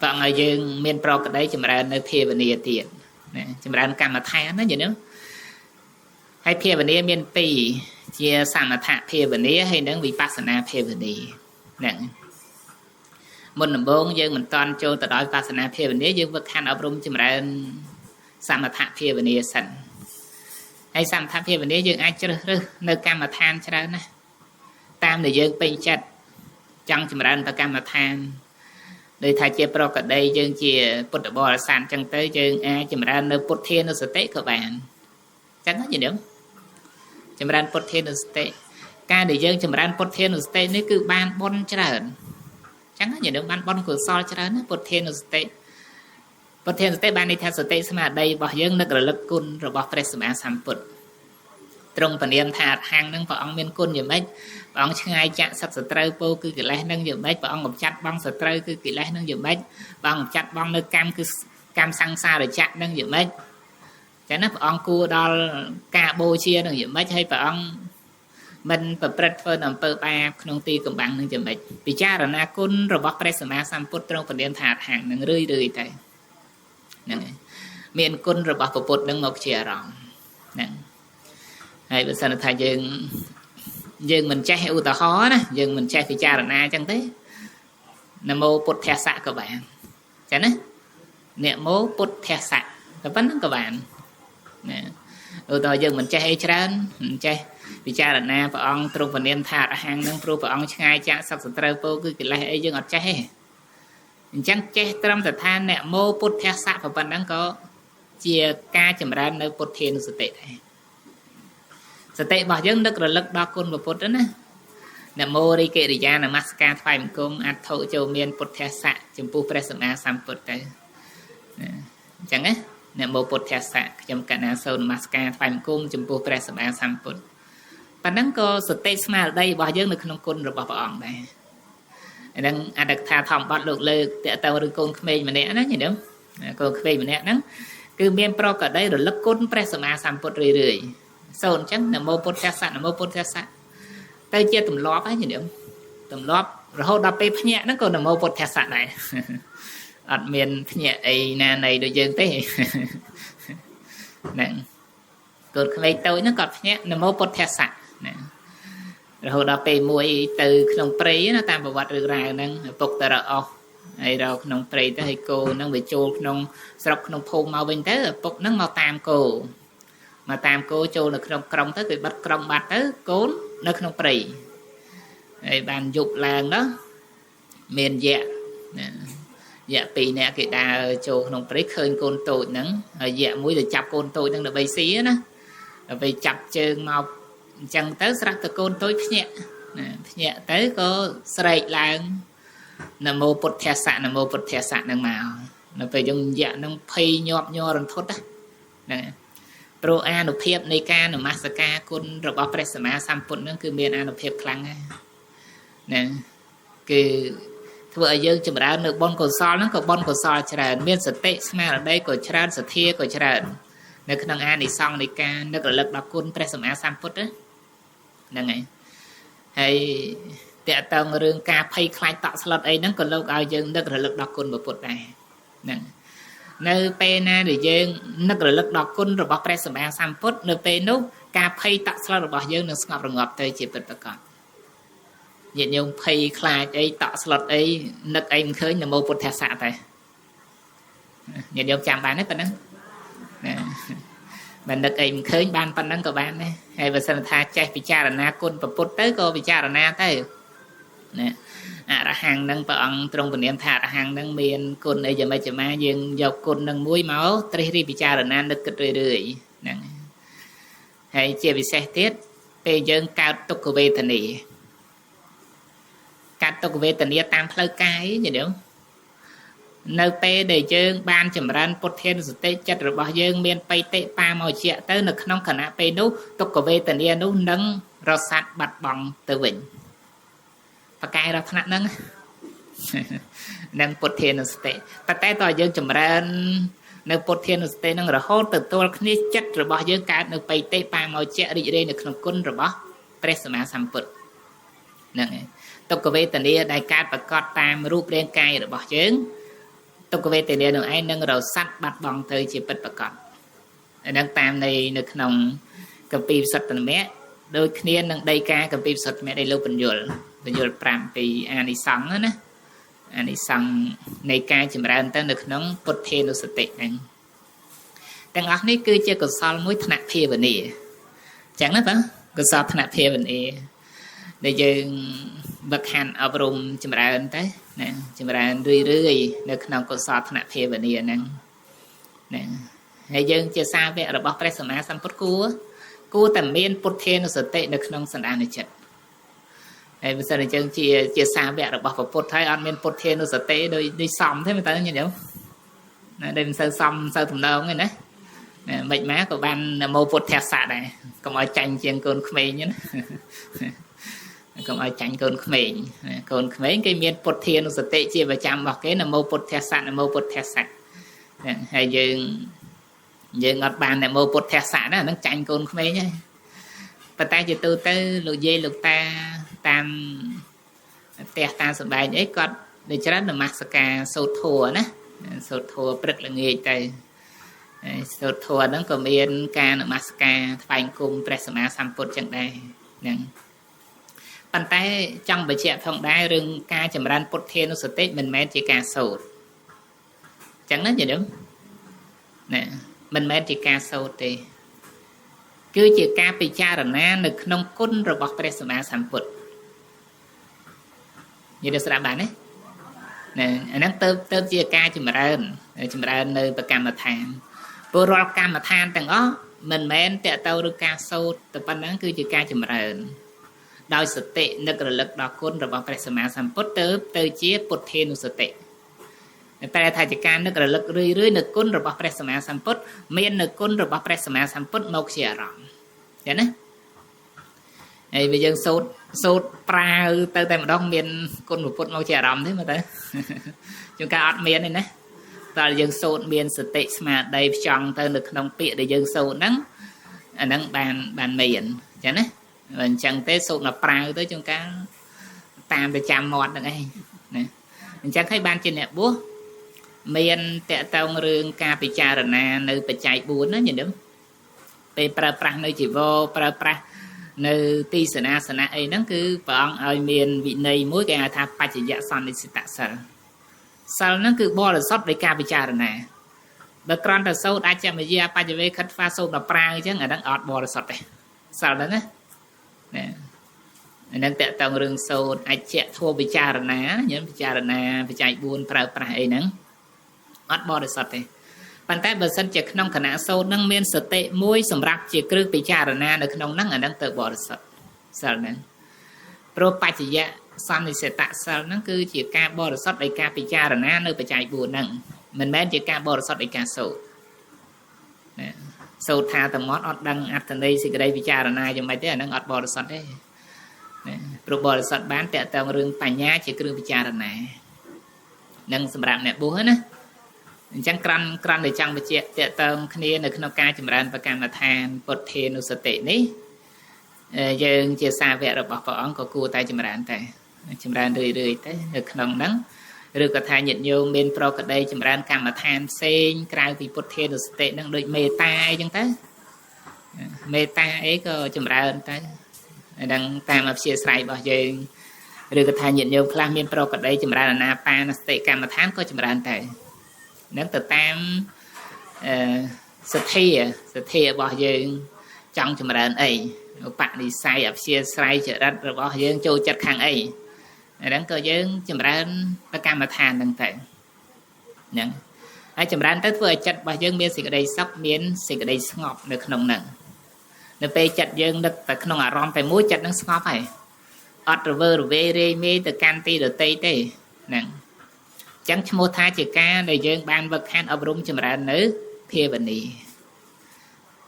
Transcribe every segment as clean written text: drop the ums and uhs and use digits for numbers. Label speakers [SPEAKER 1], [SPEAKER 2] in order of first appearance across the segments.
[SPEAKER 1] bọn người dương miền pro cái đấy chấm ra nơi phê và nia tiền chấm ra cam mà thay nó gì nữa hay phê và nia miền pì chia sang mà thạ phê và nia hay nâng bị pasana phê và nia nè một nằm bốn dương mình toàn cho từ đó pasana phê và nia dương vật khăn ở trong chấm ra sang mà thạ phê và nia sẵn hay sang thạ phê và nia dương ai chơi nơi cam mà than cho ra nè tam để dương pin chặt chẳng chấm ra ta cam mà than đời thay chế pro cả đây dương chia bột bò sàn chẳng tới dương ai chấm ra nơi bột thiên nó sẽ tết các bạn chẳng có gì nữa chấm ra bột thiên nó sẽ tết ca để dương chấm ra bột thiên nó sẽ tết nếu cứ ban bon chẳng có gì nữa ban bon của so cho nó bột thiên nó sẽ tết bột thiên sẽ tết ban đi theo sẽ tết mà đây bỏ dương nó là lực cun rồi bỏ fresh mà sản bột trong phần em thà hàng nâng vào ông miền cun như mấy ông ngay chặt sập sợi trâu po cứ cái lấy nâng như mấy ông ngọc chặt băng sợi trâu cứ cái lấy nâng như mấy ông chặt băng nơi cam cứ cam sang xa rồi chặt nâng như mấy cái nó ông cua đo cà bô chia nâng như mấy hay phải ông mình phải prefer làm per ba không ti cầm bằng nâng như mấy vì cha là na cun rồi bóc press mà samput trong phần em thà hàng nâng rưỡi tay miền cun rồi bóc bột nâng một chia ròng hay bữa sau thầy dương mình che ưu tà khó nè dương mình che phi cha là na chẳng thế nam mô bút theo xạ các bạn chẳng đấy niệm mô bút theo xạ là vẫn các bạn ưu tà dương mình che hay trơn mình che phi cha là na và ông trong phần niệm thà hàng nâng pro và ông ngay cha sắp sửa trâu po cứ cái này ấy dương ở che chẳng che trong thời than niệm mô bút theo xạ và vẫn đang có chia ca chấm ra nơi bút thiên sự tệ này sẽ tệ bảo dân đất rồi lực đo côn và bột đó nè nè mô đi kệ đi ra là masca phải một công ăn thâu châu miền bột theo xạ chấm pu presma sam bột đấy chẳng ấy nè mô bột theo xạ chấm cả na sâu masca phải một công chấm pu presma sam bột và đang có sự tệ mà ở đây bảo dân được không côn rồi bảo bọn này đang ăn được thà thòng bắt được lơ tệ tàu được côn khmei mà nè nó như đó côn khmei mà nè nó cứ miền pro cả đây rồi lực côn presma sam bột rười sồn chẳng là mô bột theo xạ là mô bột theo xạ tay chia tùm lóp ấy gì nữa tùm lóp rồi hô đập bếp nhẹ nó còn là mô bột theo xạ này ở miền nhẹ ấy nè này được dương thế nè còn cái tôi nó còn nhẹ là mô bột theo xạ nè rồi hô đập bếp mùi từ nông prey nó tam bảo vật được ra nè bột tờ rọ ấy rồi nông prey tới cô nó bị trôi nông sọc nông phô màu bên tới bột nó màu tam cô mà tam cô cho được trong còng tới bắt còng bát tới cốn nó không prey bàn dục làng đó miền dạ dạ pì nè cái đà cho không prey khơi côn tội nắng dạ mũi để chập côn tội đang là bay xía đó về chập chân màu chân tới sạc từ côn tội nhẹ tới có sậy làng là mô bột thẻ sạn là mô bột thẻ sạn đang màu là về trong dạ nó phay nhọp nhò rồi thốt đó nè pro anu phépនៃការនមស្ការគុណរបស់ព្រះសម្មាសម្ពុទ្ធនឹងគឺមានអានុភាពខ្លាំងណាគឺធ្វើឲ្យយើងចម្រើននៅបុណ្យកុសលហ្នឹងក៏បុណ្យកុសលច្រើនមានសតិស្មារតីក៏ច្រើនសទ្ធាក៏ច្រើននៅក្នុងអានិសង្ឃនៃការនឹករលឹកដល់គុណព្រះសម្មាសម្ពុទ្ធហ្នឹងហើយហើយតើតើរឿងការភ័យខ្លាចតក់ស្លុតអីហ្នឹងក៏លោកឲ្យយើងនឹករលឹកដល់គុណព្រះពុទ្ធដែរហ្នឹងនៅពេលណាដែលយើងនឹករលឹកដល់គុណរបស់ព្រះសម្មាសម្ពុទ្ធនៅពេលនោះការភ័យតក់ស្លុតរបស់យើងនឹងស្ងប់រងាប់ទៅជាពិតប្រាកដញាតិញោមភ័យខ្លាចអីតក់ស្លុតអីនឹកអីមិនឃើញនមោពុទ្ធស័ក្តិតែញាតិញោមចាំបានទេប៉ុណ្ណឹងណាមិននឹកអីមិនឃើញបានប៉ុណ្ណឹងក៏បានដែរហើយបើសិនថាចេះពិចារណាគុណព្រះពុទ្ធទៅក៏ពិចារណាទៅណាអរហង្គនឹងព្រះអង្គទ្រង់ពនាមថាអរហង្គនឹងមានគុណអីយ៉ាងម៉េចម៉ាយើងយកគុណនឹងមួយមកត្រិះរិះពិចារណានឹកគិតរឿយៗហ្នឹងហើយជាពិសេសទៀតពេលយើងកើតទុក្ខវេទនាកើតទុក្ខវេទនាតាមផ្លូវកាយយល់នៅពេលដែលយើងបានចម្រើនពុទ្ធានុសតិចិត្តរបស់យើងមានបៃតិបាមកជាទៅនៅក្នុងខណៈពេលនោះទុក្ខវេទនានោះនឹងរសាត់បាត់បង់ទៅវិញបកាយរថ្នាក់ហ្នឹងនឹងពុទ្ធានុសតិប៉ុន្តែតើយើងចម្រើននៅពុទ្ធានុសតិនឹងរហូតទៅទល់គ្នាចិត្តរបស់យើងកើតនៅបៃតិបាមកជារីករាយនៅក្នុងគុណរបស់ព្រះសម្មាសម្ពុទ្ធហ្នឹងហើយទុក្ខវេទនាដែលកើតប្រកបតាមរូបរាងកាយរបស់យើង ទុក្ខវេទនានឹងឯងនឹងរស័តបាត់បង់ទៅជាពិតប្រាកដអានឹងតាមនៅក្នុងកម្ពីវិសុទ្ធិមគ្គដូចគ្នានឹងដីកាកម្ពីវិសុទ្ធិមគ្គដែលលោកបញ្យល5ពីអានិសង្ឃណាអានិសង្ឃនៃការចម្រើនទៅនៅក្នុងពុទ្ធានុសតិហ្នឹងទាំងអស់នេះគឺជាកុសលមួយថ្នាក់ភាវនាអញ្ចឹងណាបងកុសលថ្នាក់ភាវនាដែលយើងបកខានអប់រំចម្រើនទៅណាចម្រើនរឿយនៅក្នុងកុសលថ្នាក់ភាវនាហ្នឹងណាហើយយើងជាសាវករបស់ព្រះសម្មាសម្ពុទ្ធគួរតែមានពុទ្ធានុសតិនៅក្នុងសន្តានចិត្តហើយបើសិនជាជាសាវករបស់ព្រះពុទ្ធហើយអត់មានពុទ្ធានុសតិដូចសមទេមើលទៅញាតិញោមណាដែលមិនសូវសមសូវទំនងទេណាមិនម៉ាក៏បាននមោពុទ្ធស័ក្តិដែរកុំឲ្យចាញ់ជាងកូនក្មេងណាកុំឲ្យចាញ់កូនក្មេងគេមានពុទ្ធានុសតិជាប្រចាំរបស់គេនមោពុទ្ធស័ក្តិនមោពុទ្ធស័ក្តិហើយយើងអត់បាននមោពុទ្ធស័ក្តិណាហ្នឹងចាញ់កូនក្មេងហើយប៉ុន្តែជាទូទៅលោកយាយលោកតាតាមផ្ទះតាមសម្បែងអីគាត់ដូចច្រើននមស្ការសូត្រធម៌ណាសូត្រធម៌ព្រឹកល្ងាចទៅសូត្រធម៌ហ្នឹងក៏មានការនមស្ការថ្វាយគុំព្រះសម្មាសម្ពុទ្ធចឹងដែរហ្នឹងប៉ុន្តែចង់បញ្ជាក់ផងដែររឿងការចម្រើនពុទ្ធានុសតិមិនមែនជាការសូត្រចឹងណាញោមណាមិនមែនជាការសូត្រទេគឺជាការពិចារណានៅក្នុងគុណរបស់ព្រះសម្មាសម្ពុទ្ធនិយាយស្ដាប់បានទេណាអាហ្នឹងទៅជាការចម្រើននៅប្រកម្មដ្ឋានពលរាល់កម្មដ្ឋានទាំងអស់មិនមែនតកតៅឬការសូត្រតែប៉ុណ្ណឹងគឺជាការចម្រើនដោយសតិនឹករលឹកដល់គុណរបស់ព្រះសម្មាសម្ពុទ្ធទៅជាពុទ្ធានុសតិតែថាជាការនឹករលឹករឿយនៅគុណរបស់ព្រះសម្មាសម្ពុទ្ធមាននៅគុណរបស់ព្រះសម្មាសម្ពុទ្ធមកជាអារម្មណ៍ចឹងណាហើយបើយើងសូត្រប្រើទៅតែម្ដងមានគុណពុទ្ធមកជាអារម្មណ៍ទេមើលទៅជួនកាលអត់មានទេណាតែយើងសូត្រមានសតិស្មារតីផ្ចង់ទៅនៅក្នុងពាក្យដែលយើងសូត្រហ្នឹងអាហ្នឹងបានមានចឹងណាបើអញ្ចឹងទេសូត្រមកប្រើទៅជួនកាលតាមទៅចាំមាត់ហ្នឹងឯងណាអញ្ចឹងហើយបានជាអ្នកបួសមានតកតងរឿងការពិចារណានៅបច្ច័យ4ណាញាតិញោមពេលប្រើប្រាស់នៅជីវរប្រើប្រាស់នៅទីសេនាសនៈអីហ្នឹងគឺព្រះអង្គឲ្យមានវិន័យមួយគេហៅថាបច្ចយសន្និសិតសិលហ្នឹងគឺបរិសុទ្ធដោយការពិចារណាបើគ្រាន់តែសូត្រអាចមយាបច្ចវេខិតហ្វាសូត្រដល់ប្រាំងអញ្ចឹងអាហ្នឹងអត់បរិសុទ្ធទេសលហ្នឹងណាអាហ្នឹងតកតងរឿងសូត្រអាចធัวពិចារណាញាតិពិចារណាបច្ច័យ4ប្រើប្រាស់អីហ្នឹងអត់បរិសុទ្ធទេប៉ុន្តែបើសិនជាក្នុងគណៈសូត្រហ្នឹងមានសតិមួយសម្រាប់ជាគ្រឹះពិចារណានៅក្នុងហ្នឹងអាហ្នឹងទៅបរិសុទ្ធសិលហ្នឹងព្រោះបច្ចយៈសន្និសិតសិលហ្នឹងគឺជាការបរិសុទ្ធដោយការពិចារណានៅបច្ច័យ4ហ្នឹងមិនមែនជាការបរិសុទ្ធដោយការសូត្រសូត្រថាតមាត់អត់ដឹងអត្ថន័យសេចក្តីពិចារណាយ៉ាងម៉េចទេអាហ្នឹងអត់បរិសុទ្ធទេព្រោះបរិសុទ្ធបានតកតងរឿងបញ្ញាជាគ្រឿងពិចារណានឹងសម្រាប់អ្នកបួសណាអញ្ចឹងក្រាន់តែចង់បញ្ជាក់តកតងគ្នានៅក្នុងការចម្រើនប្រកម្មដ្ឋានពុទ្ធានុសតិនេះយើងជាសាវករបស់ព្រះអង្គក៏គួរតែចម្រើនតែចម្រើនរឿយទៅនៅក្នុងហ្នឹងឬក៏ថាញាតិញោមមានប្រកដីចម្រើនកម្មដ្ឋានផ្សេងក្រៅពីពុទ្ធានុសតិហ្នឹងដូចមេត្តាអីចឹងទៅមេត្តាអីក៏ចម្រើនទៅហ្នឹងតាមអព្យាស្រ័យរបស់យើងឬក៏ថាញាតិញោមខ្លះមានប្រកដីចម្រើនអាណាបាណសតិកម្មដ្ឋានក៏ចម្រើនទៅនឹងទៅតាមសទ្ធារបស់យើងចង់ចម្រើនអីឧបនិស្ស័យអព្យាស្រ័យចរិតរបស់យើងចូលចិត្តខាងអីហ្នឹងក៏យើងចម្រើនប្រកម្មដ្ឋានហ្នឹងទៅហ្នឹងហើយចម្រើនទៅធ្វើឲ្យចិត្តរបស់យើងមានសេចក្តីសុខមានសេចក្តីស្ងប់នៅក្នុងហ្នឹងនៅពេលចិត្តយើងនឹកតែក្នុងអារម្មណ៍តែមួយចិត្តហ្នឹងស្ងប់ហើយអត់រវើរវាយរេមេទៅកាន់ទីដទៃទេហ្នឹងចឹងឈ្មោះថាជាការដែលយើងបានវឹកហាត់អប់រំចម្រើននៅភាវនា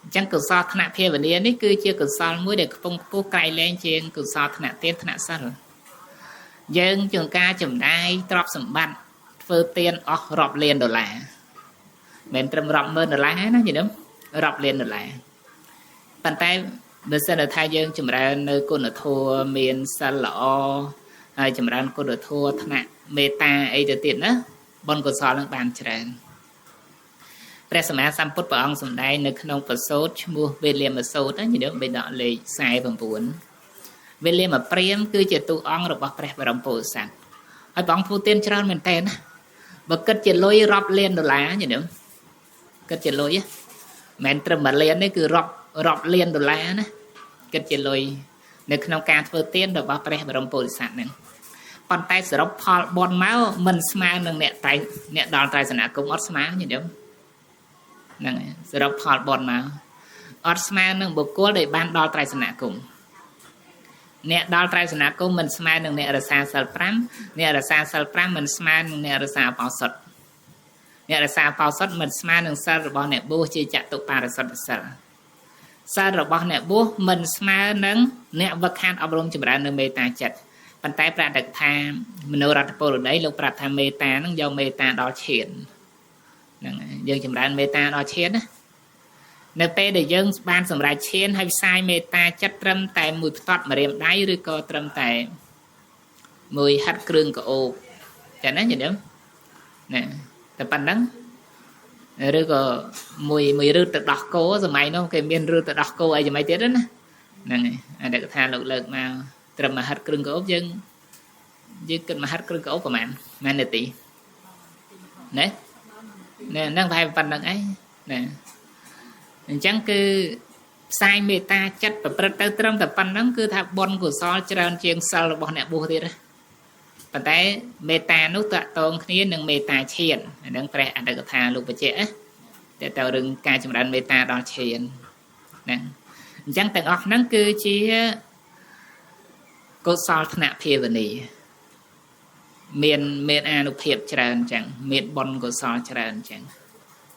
[SPEAKER 1] អញ្ចឹងកុសលថ្នាក់ភាវនានេះគឺជាកុសលមួយដែលខ្ពង់ខ្ពស់ក្រៃលែងជាងកុសលថ្នាក់ទានថ្នាក់សិលយើងជាងការចំណាយទ្រព្យសម្បត្តិធ្វើទានអស់រាប់លានដុល្លារមិនត្រឹមរាប់ម៉ឺនដុល្លារណាញោមរាប់លានដុល្លារប៉ុន្តែបើសិនថាយើងចម្រើននៅគុណធម៌មានសិលល្អហើយចម្រើនគុណធម៌ថ្នាក់មេត្តាអីទៅទៀតណា បុណ្យកុសលនឹងបានច្រើនព្រះសម្មាសម្ពុទ្ធព្រះអង្គសម្ដែងនៅក្នុងប្រសូតឈ្មោះវេលាមសូតញាតិញោមបេដកលេខ49វេលាមព្រាមគឺជាតួអង្គរបស់ព្រះបរមពុទ្ធសាសនាហើយព្រះអង្គធ្វើទានច្រើនមែនតើណាបើគិតជាលុយរាប់លានដុល្លារញាតិញោមគិតជាលុយមិនត្រឹម1លាននេះគឺរាប់លានដុល្លារណាគិតជាលុយនៅក្នុងការធ្វើទានរបស់ព្រះបរមពុទ្ធសាសនាប៉ុន្តែសរុបផលបុណ្យមកមិនស្មើនឹងអ្នកដល់ត្រៃសនគមអត់ស្មើញាតិញោមហ្នឹងហើយសរុបផលបុណ្យមកអត់ស្មើនឹងបុគ្គលដែលបានដល់ត្រៃសនគមអ្នកដល់ត្រៃសនគមមិនស្មើនឹងអ្នករសាសិល5អ្នករសាសិល5មិនស្មើនឹងអ្នករសាបោសុតអ្នករសាបោសុតមិនស្មើនឹងសិលរបស់អ្នកបួសជាចតុបរិសុទ្ធសិលសិលរបស់អ្នកបួសមិនស្មើនឹងអ្នកវឹកហាត់អប់រំចម្រើននៅមេត្តាចិត្តប៉ុន្តែប្រតិថាមនោរដ្ឋពលដីលោកប្រាប់ថាមេត្តានឹងយកមេត្តាដល់ឈានហ្នឹងហើយយើងចម្រើនមេត្តាដល់ឈានណានៅពេលដែលយើងបានសម្រេចឈានហើយផ្សាយមេត្តាចិត្តត្រឹមតែមួយផ្ទាត់ម្រាមដៃឬក៏ត្រឹមតែមួយហាត់គ្រឿងក្អូបចា៎ណាញញឹមណាតែប៉ុណ្ណឹងឬក៏មួយរឺទៅដោះគោសម័យនោះគេមានរឺទៅដោះគោអីយ៉ាងម៉េចទៀតណាហ្នឹងហើយអតីតថាលោកលើកមកត្រឹមមហាត់គ្រឿងក្អូបយើងគិតមហាត់គ្រឿងក្អូបប្រហែលនាទីណាហ្នឹងប្រហែលប៉ុណ្្នឹងអីណាអញ្ចឹងគឺផ្សាយមេត្តាចិត្តប្រព្រឹត្តទៅត្រឹមតែប៉ុណ្្នឹងគឺថាបុណ្យកុសលច្រើនជាងសិលរបស់អ្នកបួសទៀតប៉ុន្តែមេត្តានោះតកតងគ្នានឹងមេត្តាឈានអាហ្នឹងព្រះអតីតថាលោកបញ្ជាក់តែទៅរឿងការចម្រើនមេត្តាដល់ឈានហ្នឹងអញ្ចឹងទាំងអស់ហ្នឹងគឺជាកុសលធ្នាក់ភាវនាមានអានុភាពច្រើនអញ្ចឹងមានបុណ្យកុសលច្រើនអញ្ចឹង